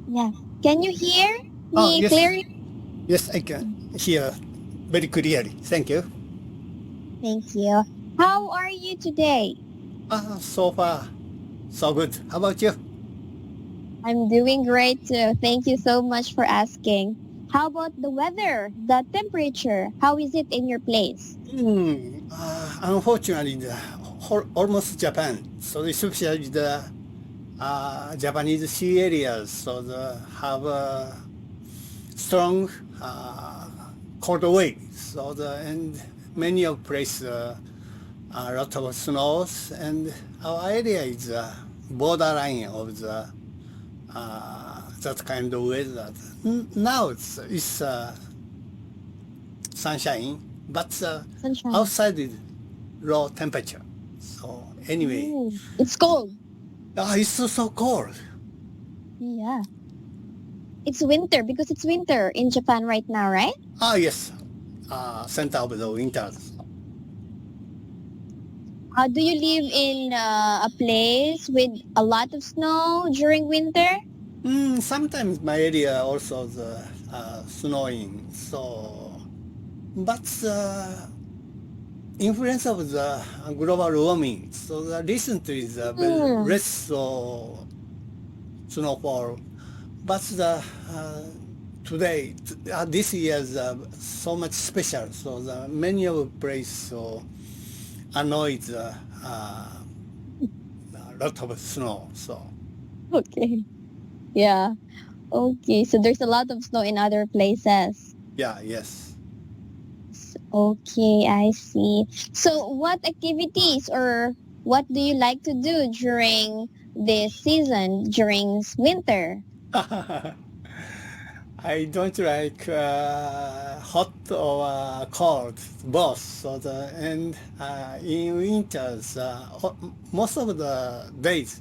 Yeah. Can you hear me Yes. clearly? Yes, I can hear very clearly. Thank you. Thank you. How are you today? So far, so good. How about you? I'm doing great too. Thank you so much for asking. How about the weather, the temperature? How is it in your place? Unfortunately, almost Japan. So especially the Japanese sea areas, so have a strong cold wave. And many of places a lot of snows, and our area is borderline of the that kind of weather. Now it's sunshine, but Sunshine. outside is low temperature. So anyway, Ooh, it's cold. it's so cold. Yeah. It's winter because it's winter in Japan right now, right? Yes, center of the winter. Do you live in a place with a lot of snow during winter? Sometimes my area also the snowing. But influence of the global warming. So recently is very less snowfall. But today, this year is so much special. So many of places so annoys a lot of snow. So Okay. Yeah. Okay. So there's a lot of snow in other places. yes. Okay, I see. So what activities or what do you like to do during this season, during winter? I don't like hot or cold, both. And in winters, most of the days,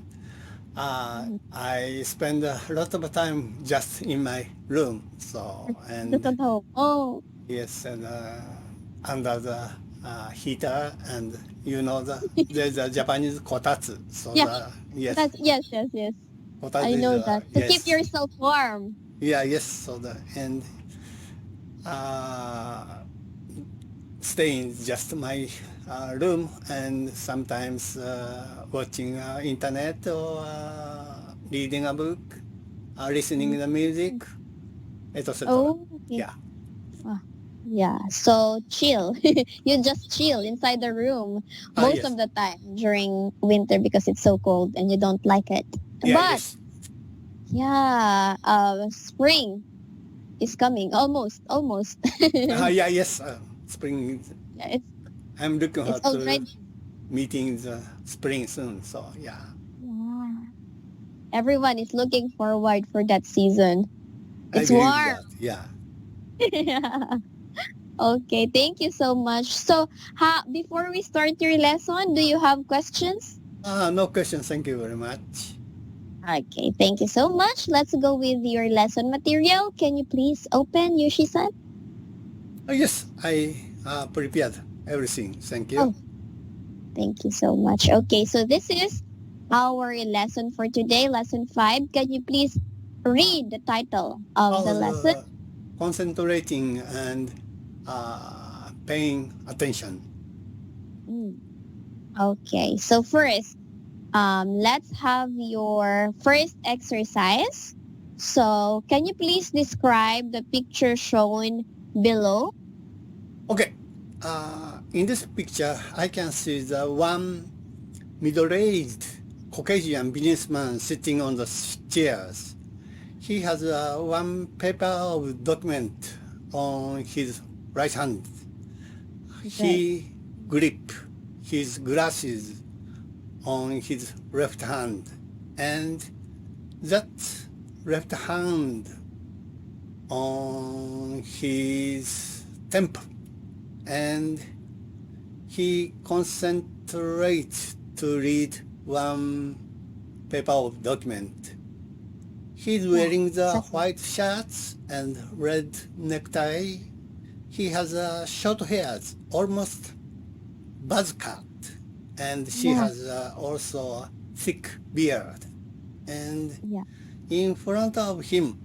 I spend a lot of time just in my room. Just at home. Oh, Yes, and under the heater, and there's a Japanese kotatsu. yeah. Yes, Yes. I kotatsu is know that. To keep yes. yourself warm. Yes. And uh, stay in just my room, and sometimes watching internet or reading a book, listening to the music, etc. Oh, okay. Yeah. Ah, yeah. So chill. You just chill inside the room most Yes. of the time during winter because it's so cold and you don't like it. But Yes. yeah, spring is coming. Almost. Yes. Spring. Yeah, I'm looking it's forward to already. meeting the spring soon. So yeah. Yeah. Everyone is looking forward for that season. I It's believe warm. that. Yeah. Yeah. Okay, thank you so much. So, before we start your lesson, do you have questions? No question. Thank you very much. Okay, thank you so much. Let's go with your lesson material. Can you please open Yoshi-san? Yes, I prepared everything. Thank you. Oh, thank you so much. Okay, so this is our lesson for today, lesson 5. Can you please read the title of the lesson? Concentrating and paying attention. Okay, so first, let's have your first exercise. So, can you please describe the picture shown below? Okay. In this picture, I can see the one middle-aged Caucasian businessman sitting on the chairs. He has one paper of document on his right hand. He grip his glasses on his left hand, and that left hand on his temple, and he concentrates to read one paper of document. He's wearing the white shirts and red necktie. He has short hairs, almost buzz cut, and she has also a thick beard. And in front of him,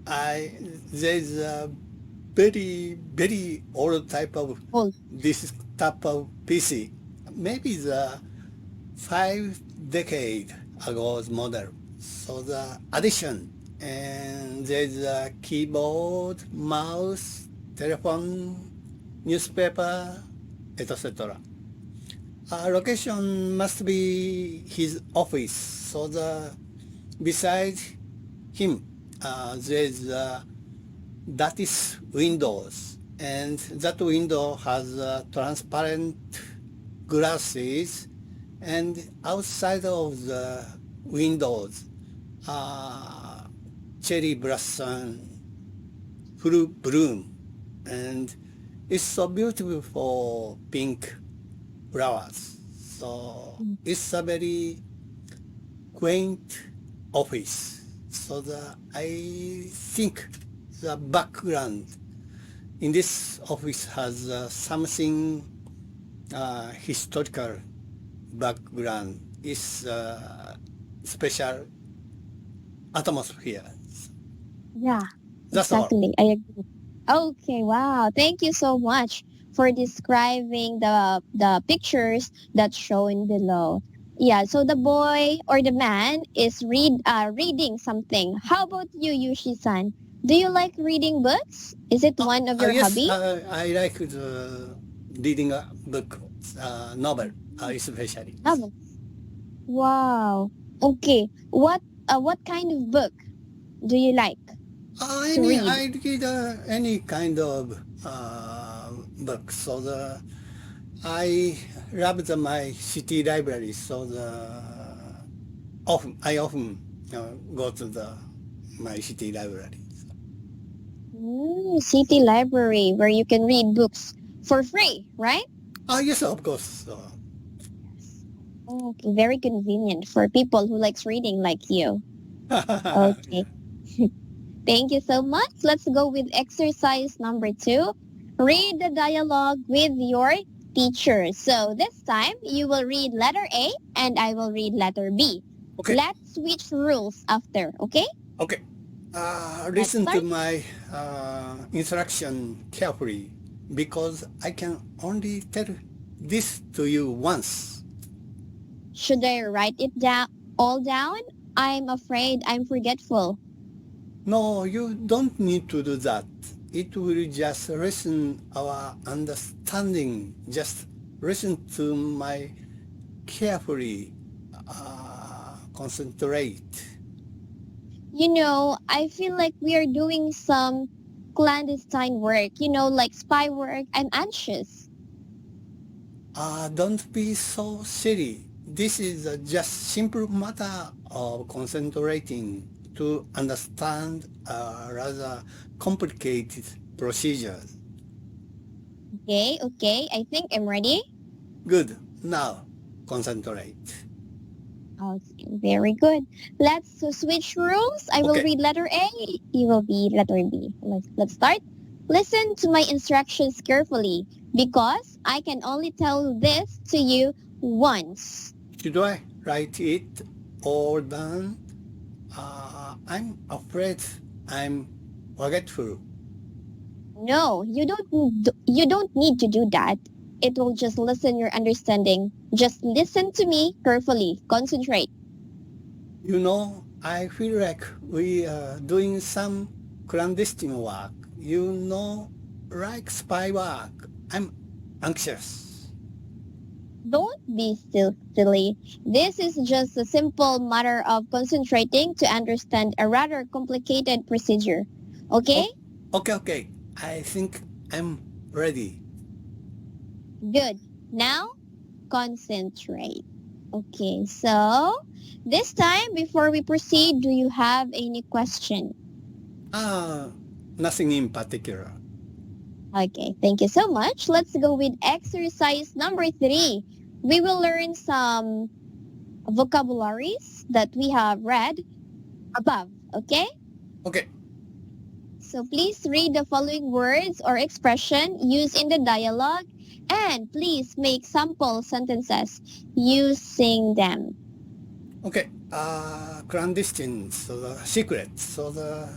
there's a very old type of Old. this type of PC. Maybe the 5 decade ago's model. So the addition, and there's a keyboard, mouse, telephone, newspaper, etc. Location must be his office. So beside him, there's that is windows, and that window has transparent glasses, and outside of the windows, cherry blossom, full bloom, and it's so beautiful for pink flowers. So it's a very quaint office. So I think the background in this office has something historical background. Is special atmosphere. Yeah, That's all. exactly. I agree. Okay, wow. Thank you so much for describing the pictures that's shown below. Yeah, so the boy or the man is reading something. How about you, Yushi-san? Do you like reading books? Is it one of your Yes, hobby? I like reading a book, novel, especially. Novel. Wow. Okay. What kind of book do you like to read? I read any kind of book. So I love my city library. So I often go to my city library. City library where you can read books for free, right? Yes, of course. Okay, very convenient for people who likes reading like you. Okay. Thank you so much. Let's go with exercise number 2. Read the dialogue with your teacher. So this time, you will read letter A and I will read letter B. Okay. Let's switch rules after, okay? Okay. Listen to start. my instruction carefully because I can only tell this to you once. Should I write it down all down? I'm afraid I'm forgetful. No, you don't need to do that. It will just lessen our understanding. Just listen to my carefully concentrate. You know, I feel like we are doing some clandestine work, like spy work. I'm anxious. Don't be so silly. This is just simple matter of concentrating to understand a rather complicated procedure. Okay. I think I'm ready. Good. Now, concentrate. Okay, very good. Let's switch rules. I will Okay. read letter A. You will read letter B. Let's start. Listen to my instructions carefully because I can only tell this to you once. Should I write it all down? I'm afraid I'm forgetful. No, you don't need to do that. It will just lessen your understanding. Just listen to me carefully. Concentrate. You know, I feel like we are doing some clandestine work. You know, like spy work. I'm anxious. Don't be silly. This is just a simple matter of concentrating to understand a rather complicated procedure. Okay? Okay. I think I'm ready. Good. Now, concentrate. Okay, so this time, before we proceed, do you have any question? Nothing in particular. Okay, thank you so much. Let's go with exercise number 3. We will learn some vocabularies that we have read above, okay? Okay. So please read the following words or expression used in the dialogue and please make sample sentences using them. Okay. clandestine, so the secret. So the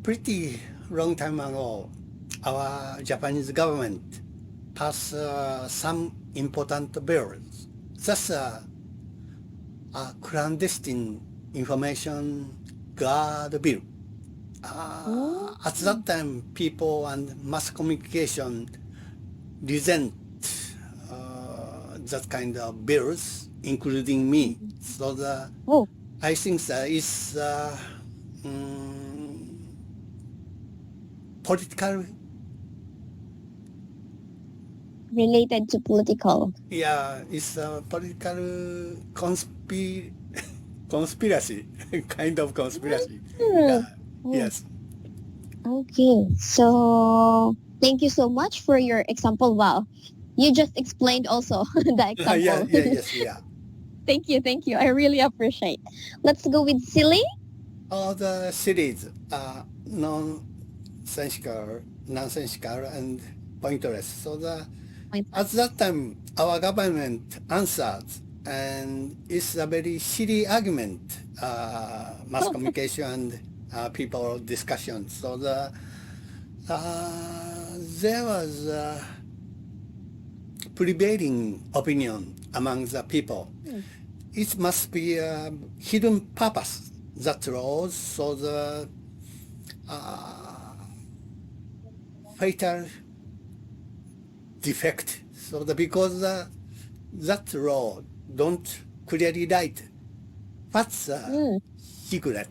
pretty long time ago, our Japanese government passed some important bills. That's a clandestine information guard bill. At that time, people and mass communication resent that kind of bills, including me. So Oh, I think that is political. related to political. Yeah, it's a political conspiracy, kind of conspiracy. Hmm. Yeah, yes. Okay, so thank you so much for your example. Wow, you just explained also the example. Yes, yeah. Thank you, thank you. I really appreciate. Let's go with silly. All the series are nonsensical, and pointless. So at that time, our government answered, and it's a very silly argument, mass communication and people discussion. So there was a prevailing opinion among the people. It must be a hidden purpose that rose, so the fatal defect. So because that law don't clearly write what's the secret.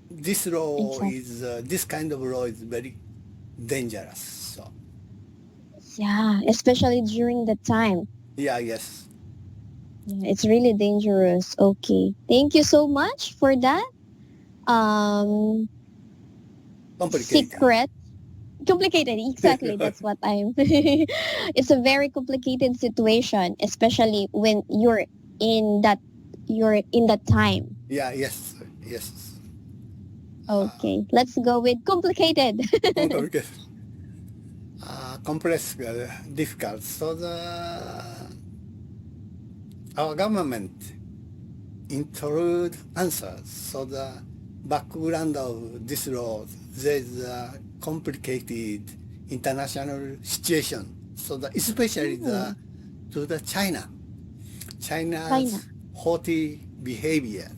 This law Exactly. is this kind of law is very dangerous. So Yeah, especially during the time. yes, Yeah, it's really dangerous. Okay. Thank you so much for that. Um, complicated. secret. Complicated. Exactly. That's what I'm. It's a very complicated situation, especially when you're in that time. Yes. Okay. Let's go with complicated. Complicated. Complex, difficult. So our government include answers. So the background of this law, there is a complicated international situation. So especially to the China's China. haughty behavior,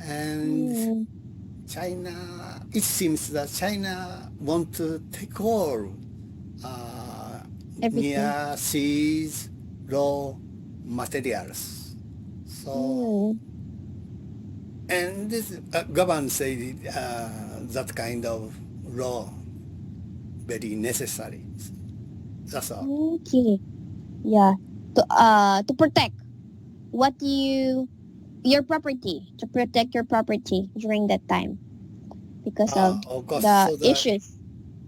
and China. It seems that China want to take all Everything. near seas raw materials. So and this government say that kind of law very necessary. That's all. Okay. Yeah. To protect what your property, to protect your property during that time because of Of course, the so issues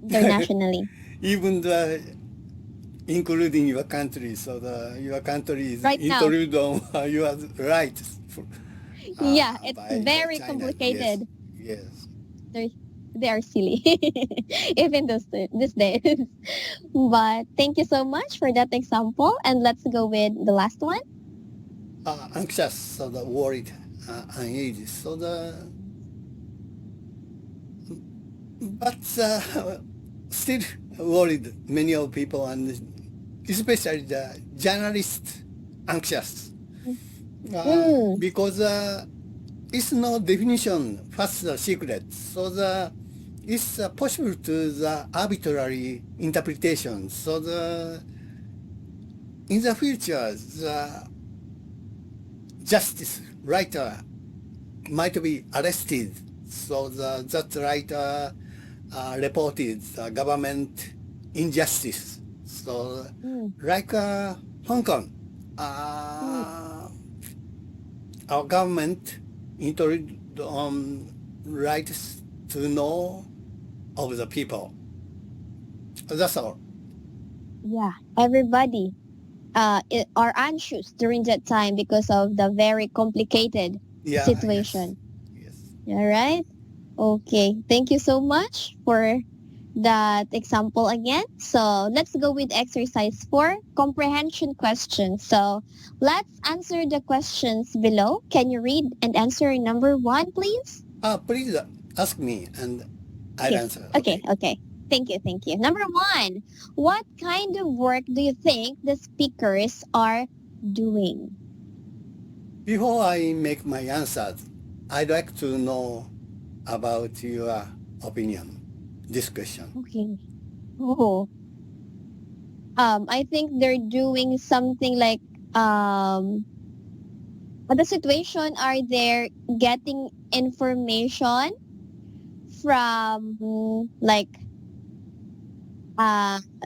internationally. even including your country, so your country is Right now. intruded on your rights. Yeah, it's by very China. complicated. Yes. They are silly, even these days. But thank you so much for that example. And let's go with the last one. Anxious, so worried, uneasy. So but still worried. Many of people, and especially the journalists, anxious because it's no definition what's the secret. So it's possible to the arbitrary interpretation. So in the future, the justice writer might be arrested. So that writer reported the government injustice. So like Hong Kong, our government introduced rights to know of the people. That's all. Yeah, everybody are anxious during that time because of the very complicated situation. Yes. All right. Okay. Thank you so much for that example again. So let's go with exercise 4, comprehension questions. So let's answer the questions below. Can you read and answer number 1, please? Please ask me and I'll Yes. answer. Okay. Thank you. Number 1, what kind of work do you think the speakers are doing? Before I make my answers, I'd like to know about your opinion, this question. Okay. Oh. I think they're doing something like the situation are they getting information from like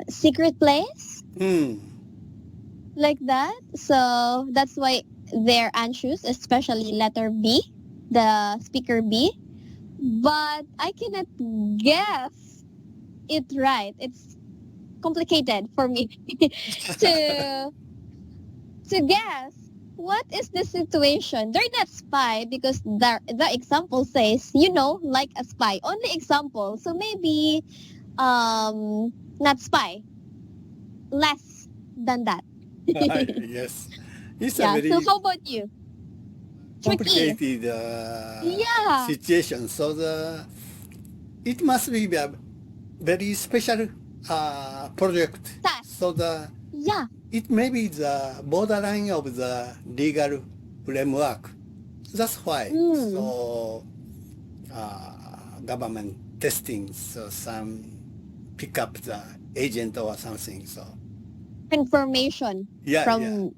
secret place like that. So that's why they're anxious, especially letter B, the speaker B. But I cannot guess it right. It's complicated for me to guess what is the situation. They're not spy because the example says, like a spy. Only example. So maybe not spy. Less than that. Yes. It's a Yeah. very So how about you? Tricky. complicated Yeah. situation. So it must be a very special project. Task. So Yeah. it may be the borderline of the legal framework. That's why. So government testing, so some pick up the agent or something. So Information from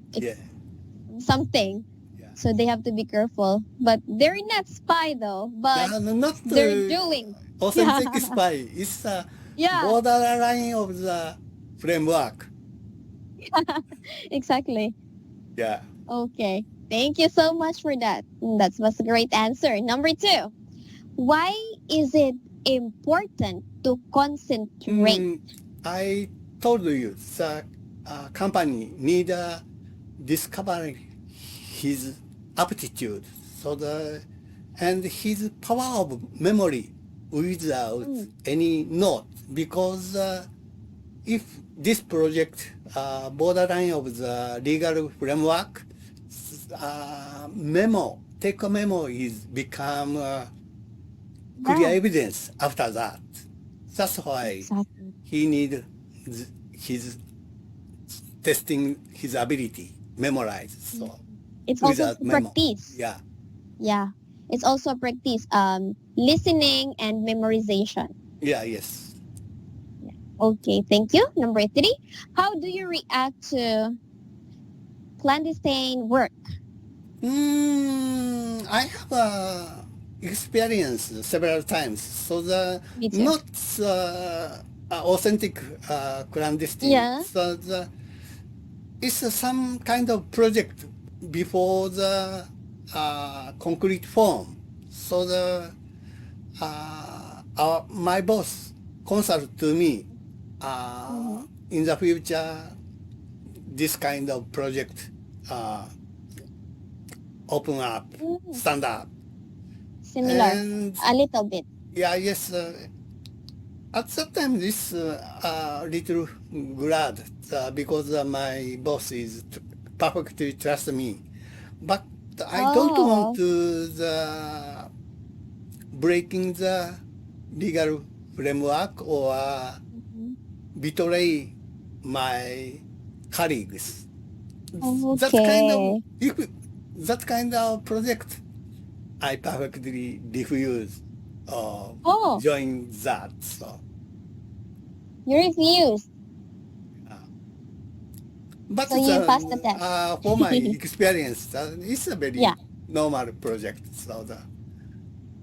something. Yeah. So they have to be careful. But they're not spy though. But Not they're doing. authentic spy. It's a Yeah. borderline of the framework. Exactly. Yeah. Okay. Thank you so much for that. That was a great answer. Number 2. Why is it important to concentrate? I told you the company need discover his aptitude, and his power of memory without any note, because if this project borderline of the legal framework, take a memo is become clear evidence after that. That's why Exactly. he need his testing his ability, memorize. So It's also without memo. practice. Yeah. Yeah. It's also practice. Listening and memorization. Yeah. Yes. Okay, thank you. Number 3. How do you react to clandestine work? I have experience several times. So Me too. not authentic clandestine. Yeah. So it's some kind of project before the concrete form. So my boss consult to me in the future this kind of project open up, stand up. Similar. And A little bit. yeah, yes. At that time, this little glad because my boss is perfectly trust me, but I don't want to breaking the legal framework or betray my colleagues. Okay. That kind of project, I perfectly refuse or join that. So. You refused. But So you passed the test. for my experience, it's a very normal project. So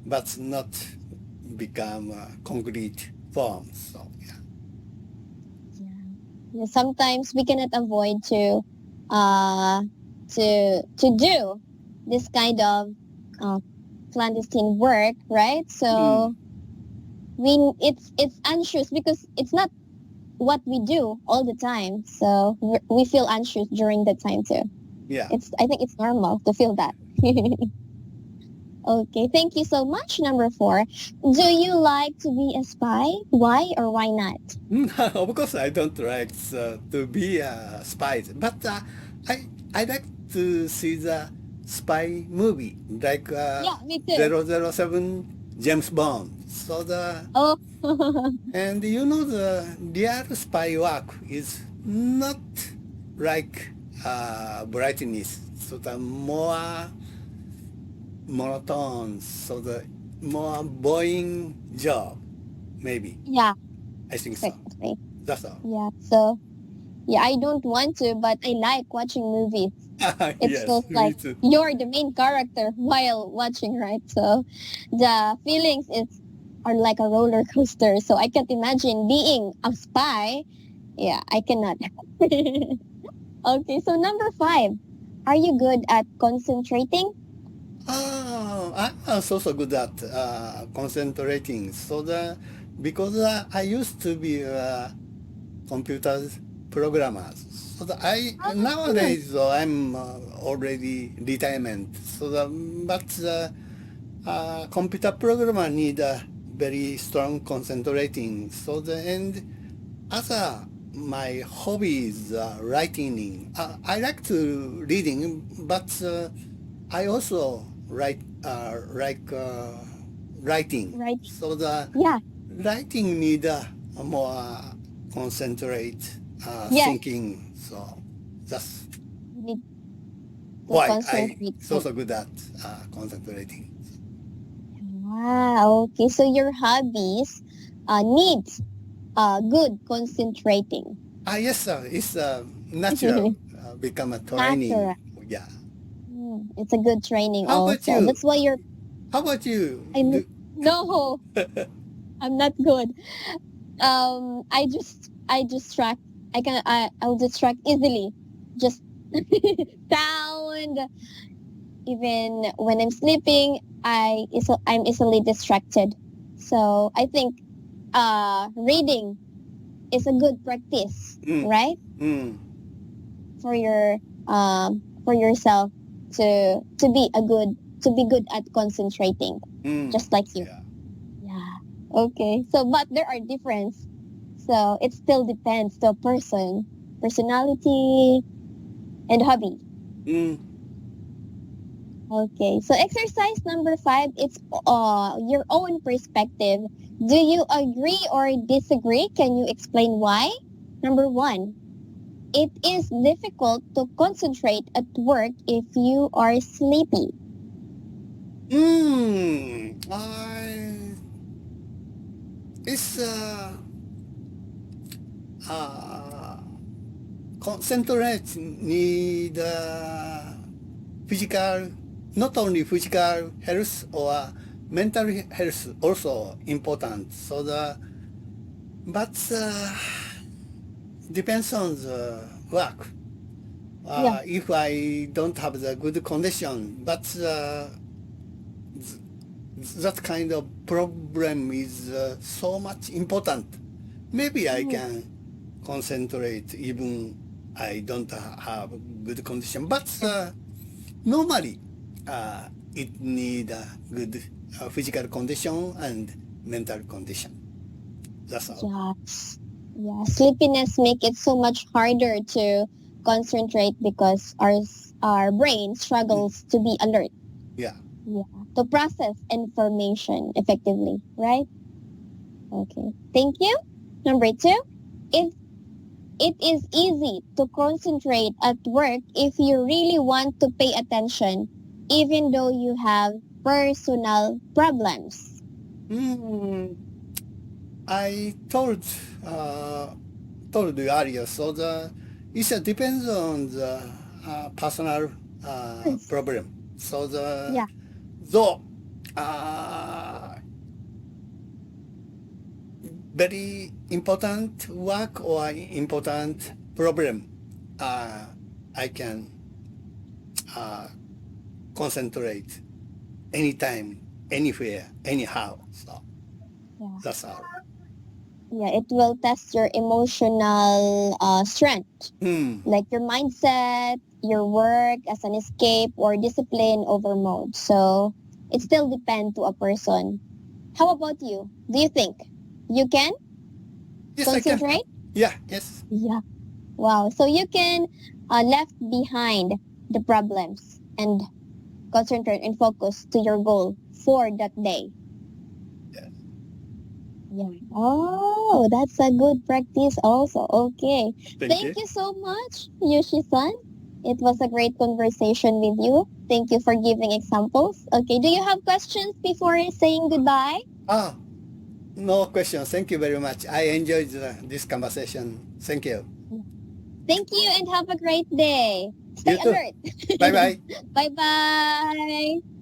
but not become concrete form. So Yeah, sometimes we cannot avoid to do this kind of clandestine work, right? So it's anxious because it's not what we do all the time. So we feel anxious during that time too. yeah. I think it's normal to feel that. Okay, thank you so much. Number 4. Do you like to be a spy? Why or why not? Of course, I don't like to be a spy, but I like to see the spy movie like Yeah, me too. 007 James Bond. So Oh, and you know the real spy work is not like brightness, so the more monotone, so the more boring job, maybe. yeah, I think so. exactly. That's all. Yeah, so, yeah, I don't want to, but I like watching movies. It Yes, feels me like too. you're the main character while watching, right? So the feelings are like a roller coaster. So I can't imagine being a spy. Yeah, I cannot. Okay, so number 5. Are you good at concentrating? I'm also so good at concentrating. So because I used to be a computer programmer. So Hmm. nowadays I'm already retirement. So but computer programmer need a very strong concentrating. So and other my hobby is writing. I like to reading, but I also like writing. Right. So the Yeah. writing need more concentrate Yes. thinking. So that's You need to why I concentrate. so good at concentrating. Okay. So your hobbies needs good concentrating. Yes, sir. It's natural. Become a Natural. training. Yeah. It's a good training How about also. you? That's why you're. How about you? I no, I'm not good. I distract. I'll distract easily. Just sound. Even when I'm sleeping, I'm easily distracted. So I think reading is a good practice, Mm, right? mm, For yourself to be good at concentrating, mm. just like you. Yeah. Yeah. Okay. So but there are difference. So it still depends to a person, personality and hobby. Mm. Okay. So exercise number 5, it's your own perspective. Do you agree or disagree? Can you explain why? Number 1, it is difficult to concentrate at work if you are sleepy. It's uh, concentrate need physical, not only physical health or mental health also important. So but depends on the work. Yeah. If I don't have the good condition, but that kind of problem is so much important. Maybe I Mhm. can concentrate even I don't have good condition. But normally, it need a good physical condition and mental condition. That's all. Yeah. Yeah. Sleepiness make it so much harder to concentrate because our brain Mm, struggles to be alert. yeah. Yeah. To process information effectively, right? Okay. Thank you. Number 2, if it is easy to concentrate at work if you really want to pay attention, even though you have personal problems. Mm, I told you earlier. So it depends on the personal Yes. problem. So Yeah. though uh, very important work or important problem, uh, I can uh, concentrate anytime, anywhere, anyhow. So Yeah. that's all. Yeah. It will test your emotional strength, Hmm. like your mindset, your work as an escape or discipline over mode. So it still depends to a person. How about you? Do you think you can Yes, I can. concentrate? Yeah, yes. Yeah. Wow. So you can left behind the problems and concentrate and focus to your goal for that day. Yes. Yeah. Oh, that's a good practice also. Okay. Thank you. Thank you so much, Yoshi-san. It was a great conversation with you. Thank you for giving examples. Okay. Do you have questions before saying goodbye? Ah, no question. Thank you very much. I enjoyed this conversation. Thank you. Thank you and have a great day. Stay You too. alert. Bye-bye. Bye-bye.